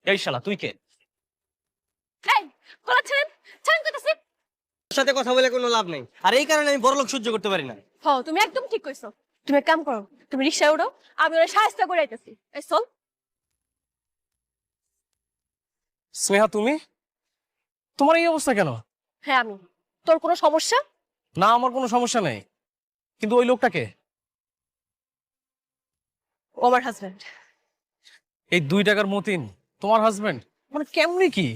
এই শালা তুই কে? এই গলা ছেড়েন, ছেড়েন কইতাছি। তোর সাথে কথা বলে কোনো লাভ নেই, আর এই কারণে আমি বড়লোক সহ্য করতে পারি না। তুমি একদম ঠিক কইছো। তুমি এক কাম করো, তুমি রিকশায় উঠো, আমি ওরা সাহায্য করে আইতাছি। এই চল। স্নেহা তুমি? তোমার এই অবস্থা কেন? হ্যাঁ আমি। তোর কোনো সমস্যা? না, আমার কোনো সমস্যা নেই, কিন্তু ওই লোকটাকে, ও আমার হাজবেন্ড। এই 2 টাকার মতিন তোমার হাজবেন্ড? মানে কেমনি কি?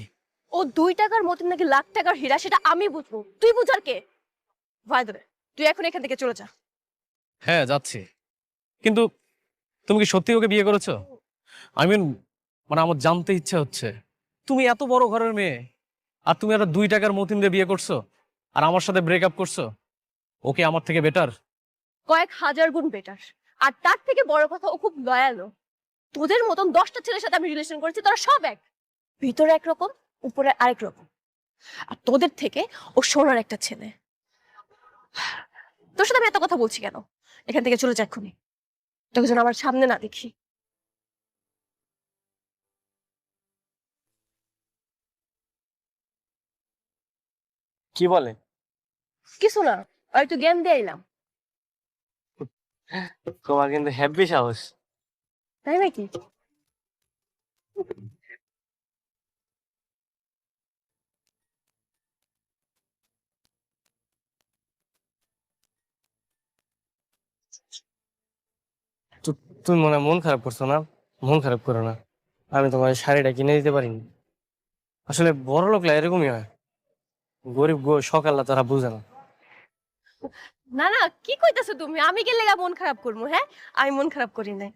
ও 2 টাকার মতন নাকি লাখ টাকার হীরা সেটা আমি বুঝবো, তুই বুঝার কে? ভাই দেবে, তুই এখন এখান থেকে চলে যা। হ্যাঁ যাচ্ছি, কিন্তু তুমি কি সত্যি ওকে বিয়ে করেছো? আই মিন, মানে আমার জানতে ইচ্ছা হচ্ছে, তুমি এত বড় ঘরের মেয়ে আর তুমি একটা 2 টাকার মতিন দিয়ে বিয়ে করছো আর আমার সাথে ব্রেকআপ করছো। ওকে আমার থেকে বেটার? কয়েক হাজার গুণ বেটার। আর তার থেকে বড় কথা, ও খুব লয়ালও। তোদের মতন 10টা ছেলের সাথে আমি রিলেশন করেছি, তোরা সব এক। ভিতরে একরকম, উপরে আরেক রকম। আর তোদের থেকে ও সোনার একটা ছেলে। তোর সাথে আমি এত কথা বলছি কেন? এখান থেকে চলে যা এক্ষুনি, তোকে যেন আমার সামনে না দেখি। কি বলে? কিছু না, আর একটু জ্ঞান দিয়ে এলাম। তোমার কিন্তু হ্যাপি সাহস। তাই নাকি? তুমি মনে হয় মন খারাপ করছো না? মন খারাপ করো না, আমি তোমার এই শাড়িটা কিনে দিতে পারিনি। আসলে বড় লোকলা এরকমই হয়, গরিব শখ আল্লাহ তারা বুঝে না। না না, কি কইতাছো তুমি? আমি গেলে মন খারাপ করবো? হ্যাঁ, আমি মন খারাপ করি না।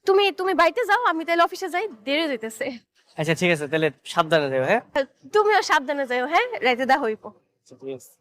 তুমি তুমি বাড়িতে যাও, আমি তাহলে অফিসে যাই, দেরি হইতেছে। আচ্ছা ঠিক আছে, তাহলে সাবধানে যাও। হ্যাঁ তুমিও সাবধানে যাও, হ্যাঁ, রাইতে দা হইব। আচ্ছা, ঠিক আছে।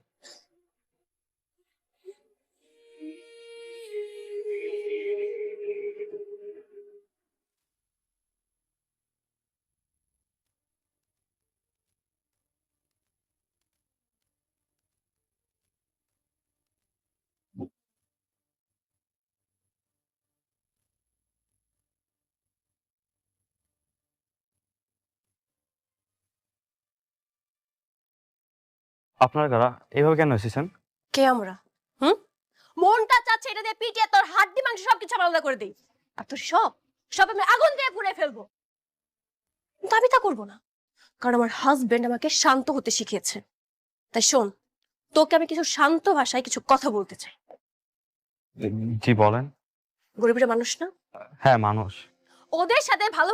আপনার কারা এইভাবে কেন এসেছেন? কে আমরা? হুম? মনটা চাচ্ছে এটা দিয়ে পিটিয়ে তোর হাড্ডি মাংস সবকিছু আলাদা করে দেই। আর তোর সব সব আমি আগুন দিয়ে পুড়ে ফেলবো। কিন্তু আমি তা করবো না, কারণ আমার হাজবেন্ড আমাকে শান্ত হতে শিখিয়েছে। তাই শোন, তোকে আমি কিছু শান্ত ভাষায় কিছু কথা বলতে চাই। জি বলেন। গরিবের মানুষ না, হ্যাঁ মানুষ। ওদের সাথে ভালো